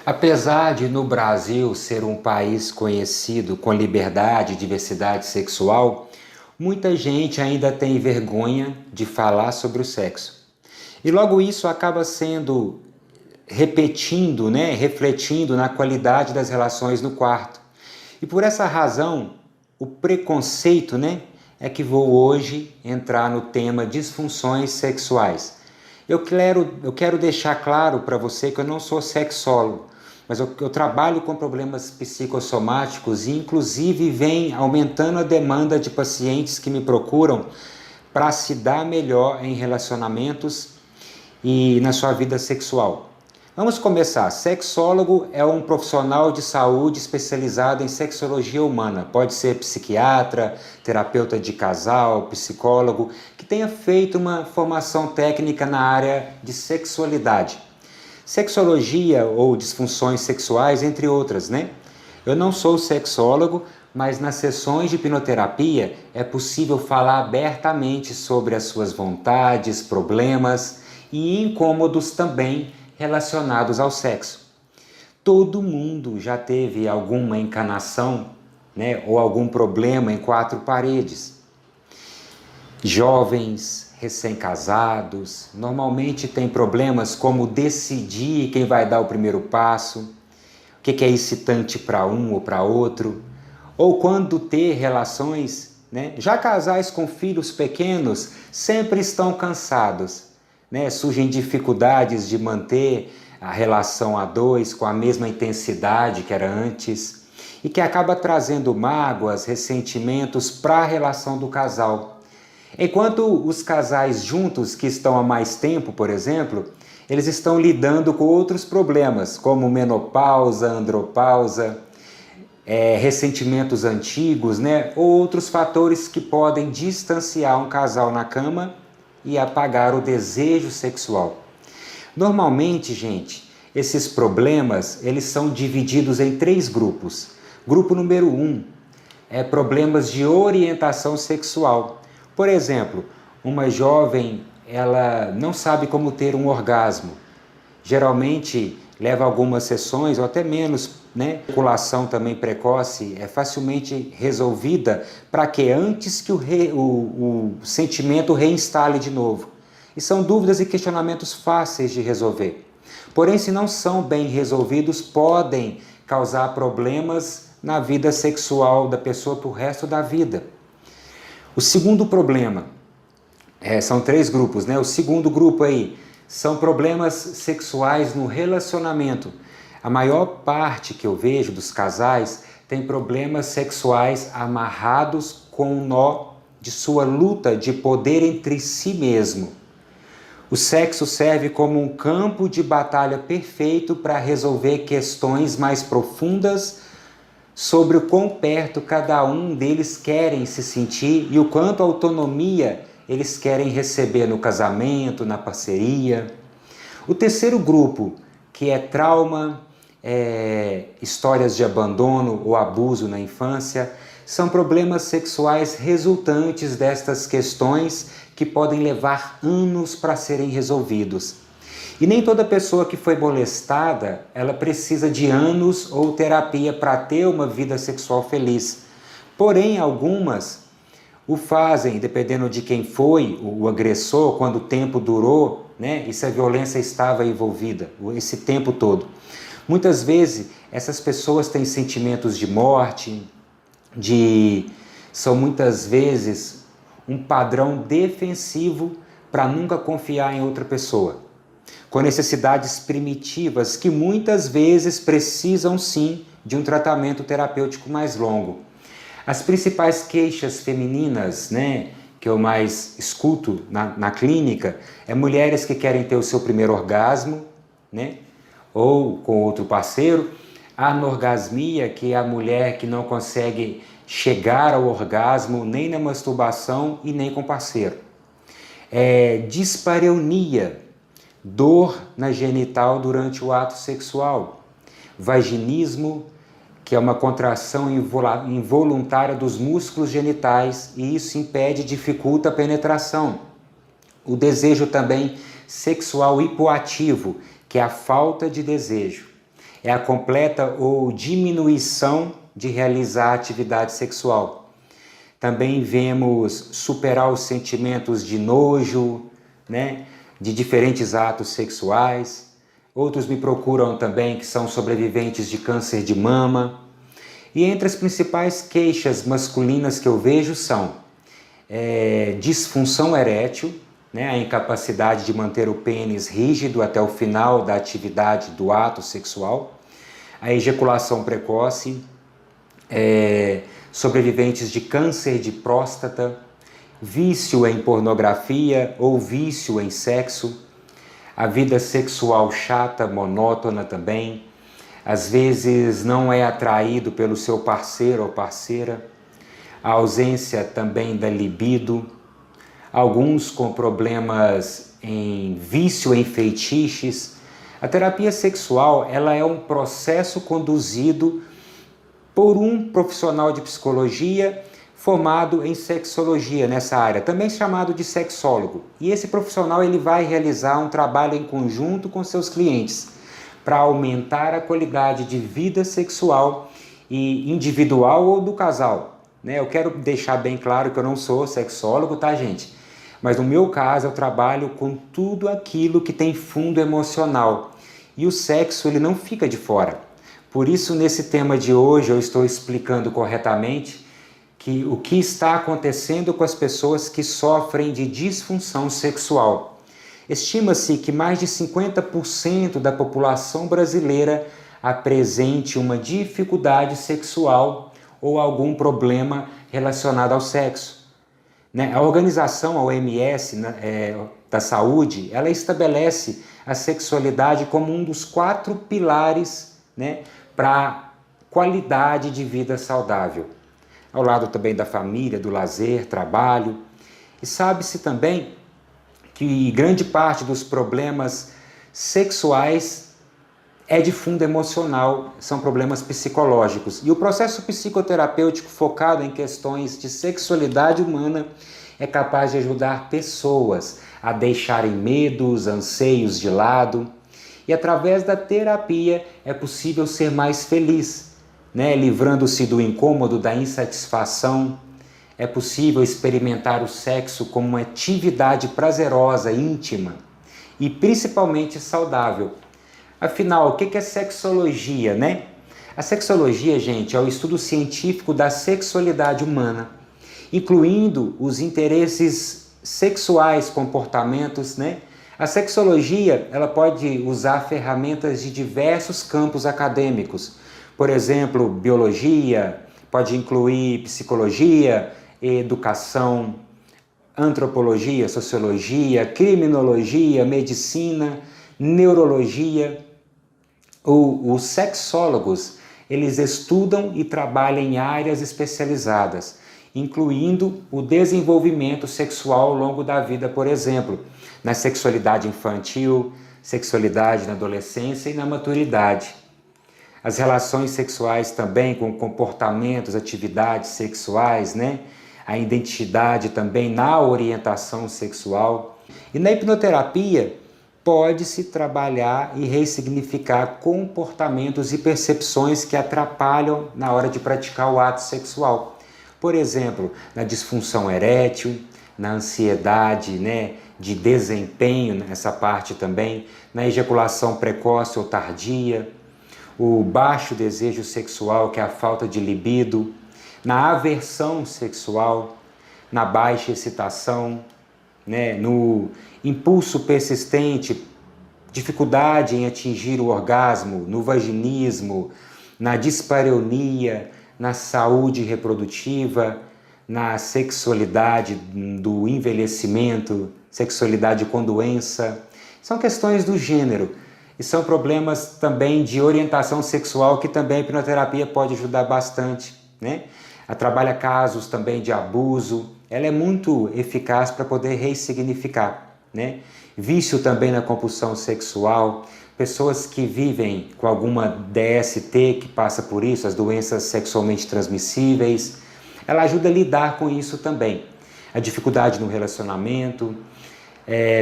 Apesar de no Brasil ser um país conhecido com liberdade e diversidade sexual, muita gente ainda tem vergonha de falar sobre o sexo. E logo isso acaba sendo repetindo, refletindo na qualidade das relações no quarto. E por essa razão, o preconceito, é que vou hoje entrar no tema disfunções sexuais. Eu quero deixar claro para você que eu não sou sexólogo, mas eu trabalho com problemas psicossomáticos e inclusive vem aumentando a demanda de pacientes que me procuram para se dar melhor em relacionamentos e na sua vida sexual. Vamos começar. Sexólogo é um profissional de saúde especializado em sexologia humana. Pode ser psiquiatra, terapeuta de casal, psicólogo, que tenha feito uma formação técnica na área de sexualidade. Sexologia ou disfunções sexuais, entre outras, Eu não sou sexólogo, mas nas sessões de hipnoterapia é possível falar abertamente sobre as suas vontades, problemas e incômodos também relacionados ao sexo. Todo mundo já teve alguma encanação, ou algum problema em quatro paredes. Jovens, recém-casados, normalmente têm problemas como decidir quem vai dar o primeiro passo, o que é excitante para um ou para outro, ou quando ter relações, Já casais com filhos pequenos sempre estão cansados, surgem dificuldades de manter a relação a dois com a mesma intensidade que era antes e que acaba trazendo mágoas, ressentimentos para a relação do casal. Enquanto os casais juntos que estão há mais tempo, por exemplo, eles estão lidando com outros problemas, como menopausa, andropausa, ressentimentos antigos, ou outros fatores que podem distanciar um casal na cama e apagar o desejo sexual. Normalmente, gente, esses problemas, eles são divididos em três grupos. Grupo número 1 é problemas de orientação sexual. Por exemplo, uma jovem, ela não sabe como ter um orgasmo. Geralmente leva algumas sessões ou até menos, Ejaculação também precoce é facilmente resolvida para que antes que o sentimento reinstale de novo. E são dúvidas e questionamentos fáceis de resolver. Porém, se não são bem resolvidos, podem causar problemas na vida sexual da pessoa para o resto da vida. O segundo problema, são três grupos, O segundo grupo aí são problemas sexuais no relacionamento. A maior parte que eu vejo dos casais tem problemas sexuais amarrados com o nó de sua luta de poder entre si mesmo. O sexo serve como um campo de batalha perfeito para resolver questões mais profundas sobre o quão perto cada um deles querem se sentir e o quanto autonomia eles querem receber no casamento, na parceria. O terceiro grupo, que é trauma, histórias de abandono ou abuso na infância, são problemas sexuais resultantes destas questões que podem levar anos para serem resolvidos. E nem toda pessoa que foi molestada, ela precisa de anos ou terapia para ter uma vida sexual feliz. Porém, algumas o fazem, dependendo de quem foi o agressor, quando o tempo durou, e se a violência estava envolvida, esse tempo todo. Muitas vezes, essas pessoas têm sentimentos de morte, são muitas vezes um padrão defensivo para nunca confiar em outra pessoa, com necessidades primitivas que muitas vezes precisam sim de um tratamento terapêutico mais longo. As principais queixas femininas, que eu mais escuto na clínica, é mulheres que querem ter o seu primeiro orgasmo, ou com outro parceiro, a anorgasmia, que é a mulher que não consegue chegar ao orgasmo nem na masturbação e nem com parceiro. Dispareunia, dor na genital durante o ato sexual. Vaginismo, que é uma contração involuntária dos músculos genitais e isso impede e dificulta a penetração. O desejo também sexual hipoativo, que é a falta de desejo. é a completa ou diminuição de realizar atividade sexual. Também vemos superar os sentimentos de nojo, né, de diferentes atos sexuais. Outros me procuram também que são sobreviventes de câncer de mama. E entre as principais queixas masculinas que eu vejo são disfunção erétil, né, a incapacidade de manter o pênis rígido até o final da atividade do ato sexual, a ejaculação precoce, sobreviventes de câncer de próstata, vício em pornografia ou vício em sexo, a vida sexual chata, monótona também, às vezes não é atraído pelo seu parceiro ou parceira, a ausência também da libido, alguns com problemas em vício em feitiços. A terapia sexual, ela é um processo conduzido por um profissional de psicologia formado em sexologia nessa área, também chamado de sexólogo. E esse profissional ele vai realizar um trabalho em conjunto com seus clientes para aumentar a qualidade de vida sexual e individual ou do casal. Eu quero deixar bem claro que eu não sou sexólogo, tá, gente? Mas no meu caso eu trabalho com tudo aquilo que tem fundo emocional. E o sexo ele não fica de fora. Por isso, nesse tema de hoje, eu estou explicando corretamente que o que está acontecendo com as pessoas que sofrem de disfunção sexual. Estima-se que mais de 50% da população brasileira apresente uma dificuldade sexual ou algum problema relacionado ao sexo. A organização, a OMS, da saúde, ela estabelece a sexualidade como um dos 4 pilares, para qualidade de vida saudável. Ao lado também da família, do lazer, trabalho. E sabe-se também que grande parte dos problemas sexuais é de fundo emocional, são problemas psicológicos. E o processo psicoterapêutico focado em questões de sexualidade humana é capaz de ajudar pessoas a deixarem medos, anseios de lado. E através da terapia é possível ser mais feliz, livrando-se do incômodo, da insatisfação. É possível experimentar o sexo como uma atividade prazerosa, íntima e principalmente saudável. Afinal, o que é sexologia, A sexologia, gente, é o estudo científico da sexualidade humana, incluindo os interesses sexuais, comportamentos, A sexologia, ela pode usar ferramentas de diversos campos acadêmicos. Por exemplo, biologia, pode incluir psicologia, educação, antropologia, sociologia, criminologia, medicina, neurologia. Os sexólogos, eles estudam e trabalham em áreas especializadas, incluindo o desenvolvimento sexual ao longo da vida, por exemplo, na sexualidade infantil, sexualidade na adolescência e na maturidade. As relações sexuais também com comportamentos, atividades sexuais, A identidade também na orientação sexual. E na hipnoterapia, pode-se trabalhar e ressignificar comportamentos e percepções que atrapalham na hora de praticar o ato sexual. Por exemplo, na disfunção erétil, na ansiedade, de desempenho, nessa parte também, na ejaculação precoce ou tardia, o baixo desejo sexual, que é a falta de libido, na aversão sexual, na baixa excitação, no impulso persistente, dificuldade em atingir o orgasmo, no vaginismo, na dispareunia, na saúde reprodutiva, na sexualidade do envelhecimento, sexualidade com doença. São questões do gênero e são problemas também de orientação sexual que também a hipnoterapia pode ajudar bastante, Trabalha casos também de abuso. Ela é muito eficaz para poder ressignificar, Vício também na compulsão sexual, pessoas que vivem com alguma DST, que passa por isso, as doenças sexualmente transmissíveis, ela ajuda a lidar com isso também. A dificuldade no relacionamento,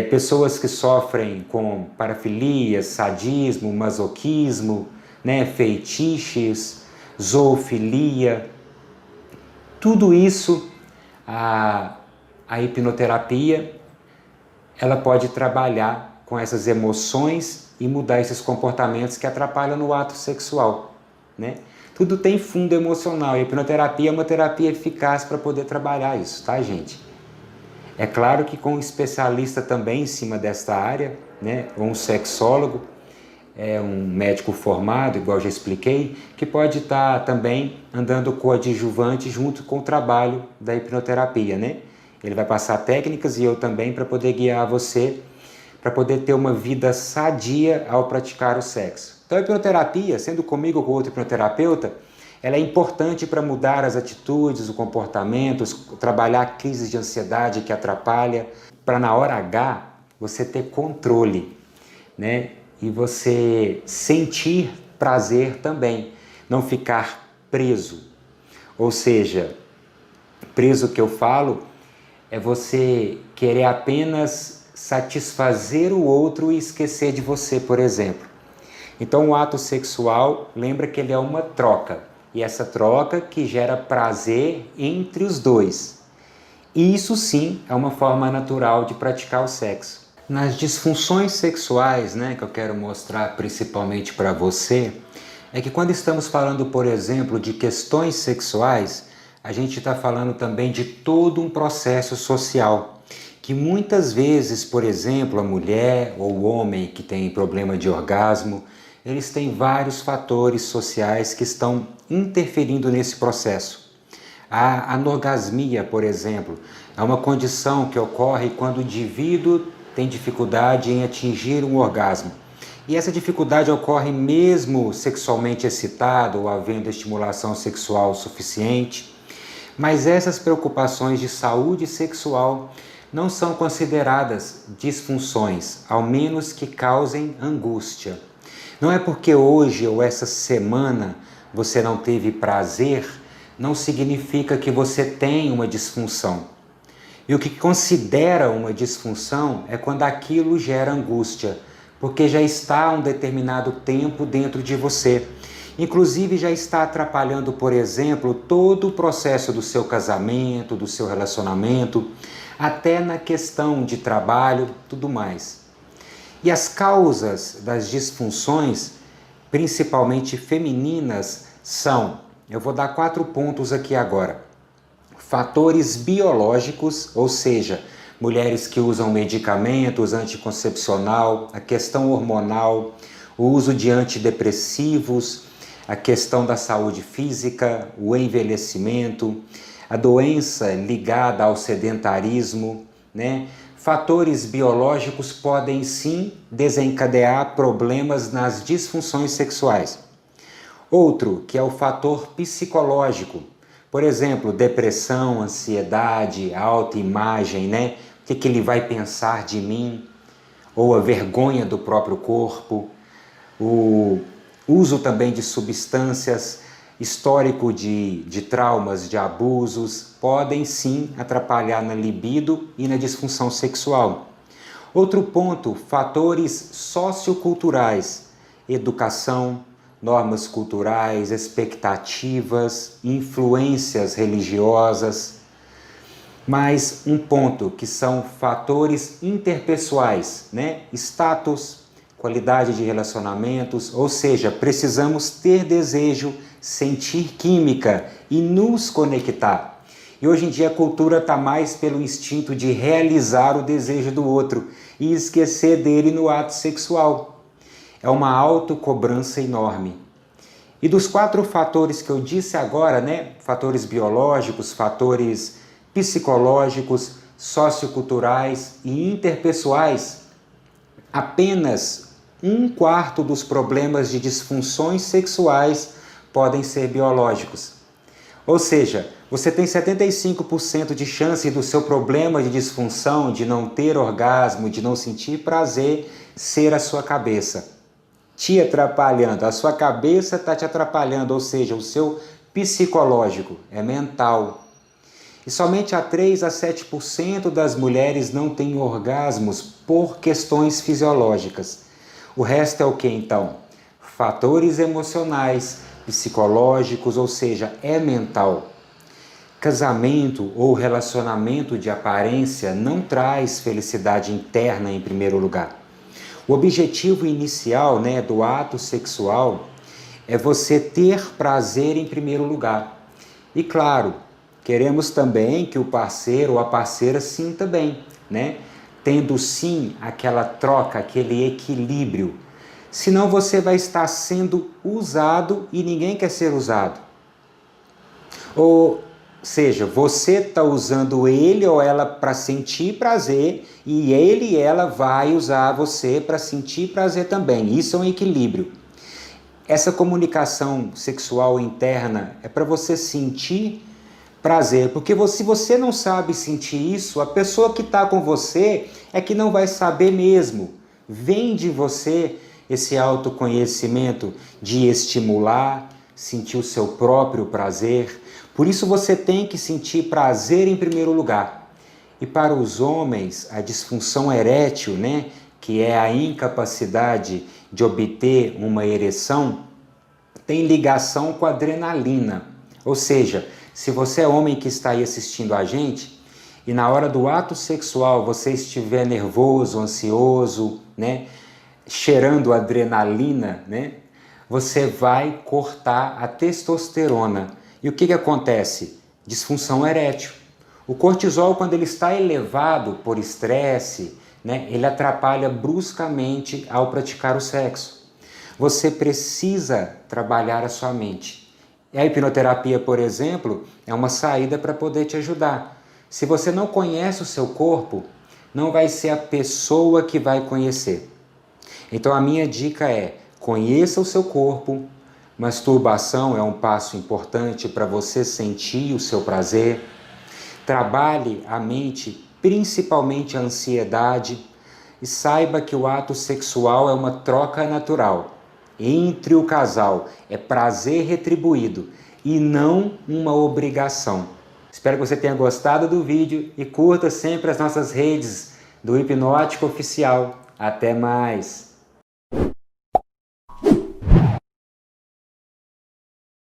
pessoas que sofrem com parafilia, sadismo, masoquismo, né? Feitiços, zoofilia, tudo isso a hipnoterapia ela pode trabalhar com essas emoções e mudar esses comportamentos que atrapalham no ato sexual, né? Tudo tem fundo emocional. A hipnoterapia é uma terapia eficaz para poder trabalhar isso, tá, gente? É claro que com um especialista também em cima desta área, né, ou um sexólogo, um médico formado, igual eu já expliquei, que pode estar também andando coadjuvante junto com o trabalho da hipnoterapia, né? Ele vai passar técnicas e eu também para poder guiar você, para poder ter uma vida sadia ao praticar o sexo. Então a hipnoterapia, sendo comigo ou com outro hipnoterapeuta, ela é importante para mudar as atitudes, os comportamentos, trabalhar crises de ansiedade que atrapalha, para na hora H você ter controle, né? E você sentir prazer também, não ficar preso. Ou seja, preso que eu falo é você querer apenas satisfazer o outro e esquecer de você, por exemplo. Então o ato sexual, lembra que ele é uma troca, e essa troca que gera prazer entre os dois. E isso sim é uma forma natural de praticar o sexo. Nas disfunções sexuais, né, que eu quero mostrar principalmente para você, é que quando estamos falando, por exemplo, de questões sexuais, a gente está falando também de todo um processo social, que muitas vezes, por exemplo, a mulher ou o homem que tem problema de orgasmo, eles têm vários fatores sociais que estão interferindo nesse processo. A anorgasmia, por exemplo, é uma condição que ocorre quando o indivíduo tem dificuldade em atingir um orgasmo. E essa dificuldade ocorre mesmo sexualmente excitado ou havendo estimulação sexual suficiente. Mas essas preocupações de saúde sexual não são consideradas disfunções, ao menos que causem angústia. Não é porque hoje ou essa semana você não teve prazer, não significa que você tem uma disfunção. E o que considera uma disfunção é quando aquilo gera angústia, porque já está há um determinado tempo dentro de você. Inclusive já está atrapalhando, por exemplo, todo o processo do seu casamento, do seu relacionamento, até na questão de trabalho, tudo mais. E as causas das disfunções, principalmente femininas, são, eu vou dar 4 pontos aqui agora. Fatores biológicos, ou seja, mulheres que usam medicamentos anticoncepcional, a questão hormonal, o uso de antidepressivos, a questão da saúde física, o envelhecimento, a doença ligada ao sedentarismo, né? Fatores biológicos podem sim desencadear problemas nas disfunções sexuais. Outro, que é o fator psicológico. Por exemplo, depressão, ansiedade, autoimagem, né? O que ele vai pensar de mim? Ou a vergonha do próprio corpo. O uso também de substâncias, histórico de traumas, de abusos, podem sim atrapalhar na libido e na disfunção sexual. Outro ponto, fatores socioculturais, educação, normas culturais, expectativas, influências religiosas. Mais um ponto que são fatores interpessoais, né? Status, qualidade de relacionamentos, ou seja, precisamos ter desejo, sentir química e nos conectar. E hoje em dia a cultura está mais pelo instinto de realizar o desejo do outro e esquecer dele no ato sexual. É uma autocobrança enorme. E dos 4 fatores que eu disse agora, né? Fatores biológicos, fatores psicológicos, socioculturais e interpessoais, apenas 1/4 dos problemas de disfunções sexuais podem ser biológicos. Ou seja, você tem 75% de chance do seu problema de disfunção, de não ter orgasmo, de não sentir prazer, ser a sua cabeça te atrapalhando, a sua cabeça está te atrapalhando, ou seja, o seu psicológico é mental. E somente a 3 a 7% das mulheres não têm orgasmos por questões fisiológicas. O resto é o que então? fatores emocionais, psicológicos, ou seja, é mental. Casamento ou relacionamento de aparência não traz felicidade interna em primeiro lugar. O objetivo inicial, do ato sexual é você ter prazer em primeiro lugar. E claro, queremos também que o parceiro ou a parceira sinta bem, tendo sim aquela troca, aquele equilíbrio. Senão você vai estar sendo usado e ninguém quer ser usado. Ou seja, você está usando ele ou ela para sentir prazer e ele e ela vai usar você para sentir prazer também. Isso é um equilíbrio. Essa comunicação sexual interna é para você sentir prazer, porque se você não sabe sentir isso, a pessoa que está com você é que não vai saber mesmo. Vem de você esse autoconhecimento de estimular, sentir o seu próprio prazer. Por isso você tem que sentir prazer em primeiro lugar. E para os homens, a disfunção erétil, que é a incapacidade de obter uma ereção, tem ligação com a adrenalina. Ou seja, se você é homem que está aí assistindo a gente, e na hora do ato sexual você estiver nervoso, ansioso, cheirando adrenalina, você vai cortar a testosterona. E o que acontece? Disfunção erétil. O cortisol, quando ele está elevado por estresse, ele atrapalha bruscamente ao praticar o sexo. Você precisa trabalhar a sua mente. E a hipnoterapia, por exemplo, é uma saída para poder te ajudar. Se você não conhece o seu corpo, não vai ser a pessoa que vai conhecer. Então a minha dica é: conheça o seu corpo. Masturbação é um passo importante para você sentir o seu prazer. Trabalhe a mente, principalmente a ansiedade, e saiba que o ato sexual é uma troca natural entre o casal, é prazer retribuído e não uma obrigação. Espero que você tenha gostado do vídeo e curta sempre as nossas redes do Hipnótico Oficial. Até mais!